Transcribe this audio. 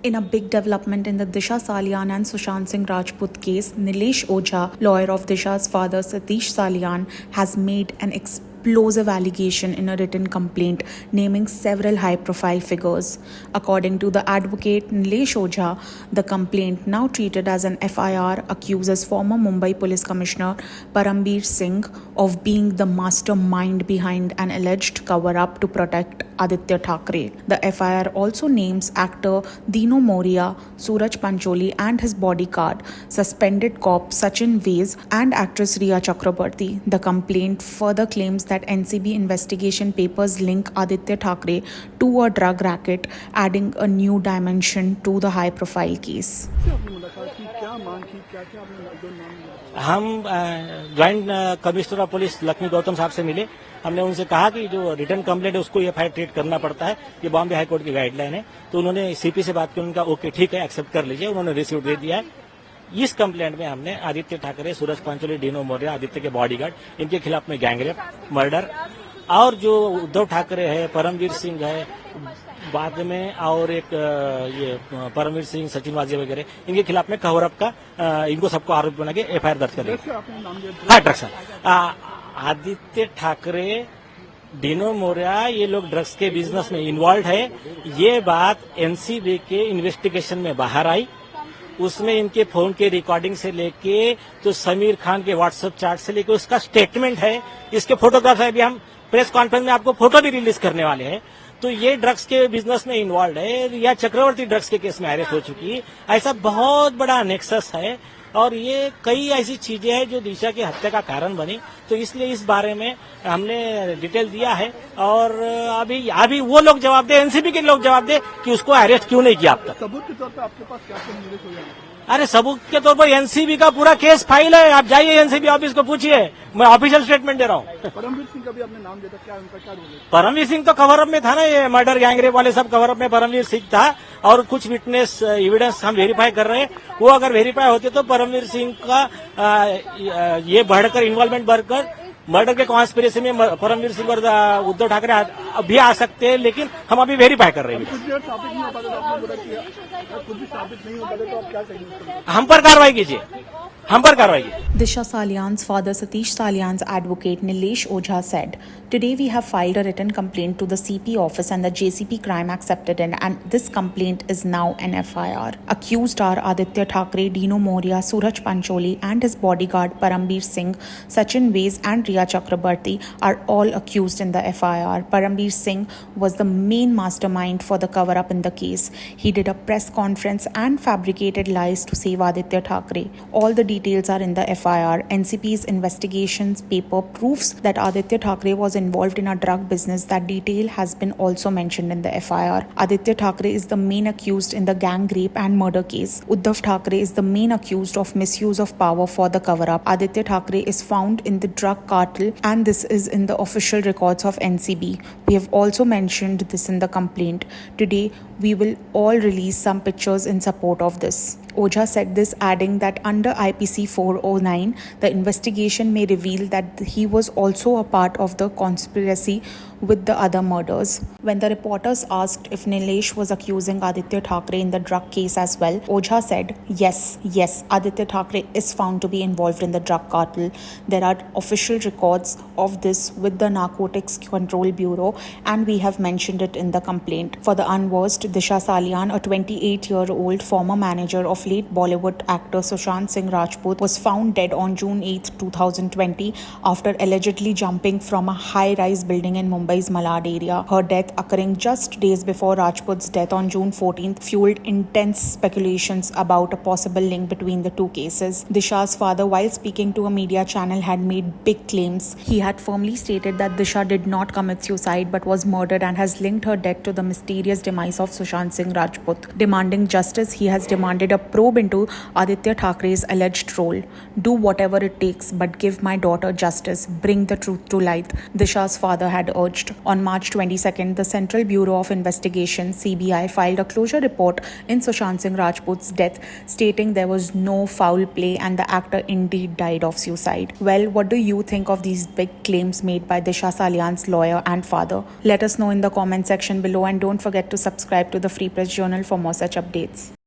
In a big development in the Disha Salian and Sushant Singh Rajput case, Nilesh Ojha, lawyer of Disha's father Satish Salian, has made an explosive allegation in a written complaint naming several high-profile figures. According to the advocate Nilesh Ojha, the complaint, now treated as an FIR, accuses former Mumbai Police Commissioner Parambir Singh of being the mastermind behind an alleged cover-up to protect Aaditya Thackeray. The FIR also names actor Dino Morea, Suraj Pancholi and his bodyguard, suspended cop Sachin Vaz and actress Rhea Chakraborty. The complaint further claims that NCB investigation papers link Aaditya Thackeray to a drug racket, adding a new dimension to the high-profile case. हम joint commissioner of police Lakshmi Gautam साहब से मिले। हमने उनसे कहा कि जो return complaint है उसको एफआईआर ट्रीट करना पड़ता है, ये बॉम्बे हाई कोर्ट की गाइडलाइन है। तो उन्होंने सीपी से बात की, उनका ओके ठीक है, एक्सेप्ट कर लीजिए, उन्होंने रिसीव दे दिया है। इस कंप्लेंट में हमने आदित्य ठाकरे, सूरज पांचोली, डिनो मोरिया, आदित्य के बॉडीगार्ड, इनके खिलाफ में गैंगरेप, मर्डर और जो उद्धव ठाकरे है, परमवीर सिंह है, बाद में और एक ये परमवीर सिंह, सचिन वाजे वगैरह, इनके खिलाफ में कवर अप का इनको सबको आरोपी बना के एफआईआर दर्ज करेंगे। हाँ, ड्रग्स आदित्य ठाकरे, डिनो मोरिया, ये लोग ड्रग्स के बिजनेस में इन्वॉल्व है। ये बात एनसीबी के इन्वेस्टिगेशन में बाहर आई। उसमें इनके फोन के रिकॉर्डिंग से लेके तो समीर खान के व्हाट्सएप चैट से लेके उसका स्टेटमेंट है, इसके फोटोग्राफ है। अभी हम प्रेस कॉन्फ्रेंस में आपको फोटो भी रिलीज करने वाले हैं। तो ये ड्रग्स के बिजनेस में इन्वॉल्व है। रिया चक्रवर्ती ड्रग्स के केस में अरेस्ट हो चुकी है। ऐसा बहुत बड़ा नेक्सस है और ये कई ऐसी चीजें हैं जो दिशा की हत्या का कारण बनी। तो इसलिए इस बारे में हमने डिटेल दिया है और अभी वो लोग जवाब दे, एनसीबी के लोग जवाब दे कि उसको अरेस्ट क्यों नहीं किया अब तक। सबूत के तौर पर आपके पास क्या क्या? अरे सबूत के तौर पर एनसीबी का पूरा केस फाइल है। आप जाइए एनसीबी ऑफिस को पूछिए, मैं ऑफिशियल स्टेटमेंट दे रहा हूँ। परमवीर सिंह का भी आपने नाम दिया था, क्या उनका क्या रोल है? परमवीर सिंह तो कवर अप में था ना, ये मर्डर गैंगरेप वाले सब कवर अप में परमवीर सिंह था। और कुछ विटनेस एविडेंस हम वेरीफाई कर रहे हैं, वो अगर वेरीफाई होते तो परमवीर सिंह का ये बढ़कर इन्वॉल्वमेंट बढ़कर मर्डर के कॉन्स्पिरेसी में परमवीर सिंह और उद्धव ठाकरे भी आ सकते हैं, लेकिन हम अभी वेरीफाई कर रहे हैं। कुछ भी साबित नहीं हो पाता तो आपने बोला कि कुछ भी साबित नहीं हो पाता तो आप क्या कहेंगे? हम पर कार्रवाई कीजिए, हम पर कार्रवाई कीजिए। Disha Salian's father Satish Salian's advocate Nilesh Ojha said, "Today we have filed a written complaint to the CP office and the JCP crime accepted it, and this complaint is now an FIR. Accused are Aaditya Thackeray, Dino Morea, Suraj Pancholi and his bodyguard Parambir Singh, Sachin Vaz and Rhea Chakraborty are all accused in the FIR. Parambir Singh was the main mastermind for the cover-up in the case. He did a press conference and fabricated lies to save Aaditya Thackeray. All the details are in the FIR. NCP's investigations paper proves that Aaditya Thackeray was involved in a drug business. That detail has been also mentioned in the FIR. Aaditya Thackeray is the main accused in the gang rape and murder case. Uddhav Thackeray is the main accused of misuse of power for the cover-up. Aaditya Thackeray is found in the drug cartel and this is in the official records of NCB. We have also mentioned this in the complaint. Today, we will all release some pictures in support of this. Ojha said this, adding that under IPC 409, the investigation may reveal that he was also a part of the conspiracy with the other murders. When the reporters asked if Nilesh was accusing Aaditya Thackeray in the drug case as well, Ojha said, yes, Aaditya Thackeray is found to be involved in the drug cartel. There are official records of this with the Narcotics Control Bureau and we have mentioned it in the complaint. For the unversed, Disha Salian, a 28-year-old former manager of late Bollywood actor Sushant Singh Rajput, was found dead on June 8, 2020 after allegedly jumping from a high-rise building in Mumbai's Malad area. Her death, occurring just days before Rajput's death on June 14th, fueled intense speculations about a possible link between the two cases. Disha's father, while speaking to a media channel, had made big claims. He had firmly stated that Disha did not commit suicide but was murdered and has linked her death to the mysterious demise of Sushant Singh Rajput. Demanding justice, he has demanded a probe into Aaditya Thackeray's alleged role. Do whatever it takes, but give my daughter justice. Bring the truth to light, Disha's father had urged. On March 22nd, the Central Bureau of Investigation (CBI) filed a closure report in Sushant Singh Rajput's death, stating there was no foul play and the actor indeed died of suicide. Well, what do you think of these big claims made by Disha Salian's lawyer and father? Let us know in the comment section below, and don't forget to subscribe to the Free Press Journal for more such updates.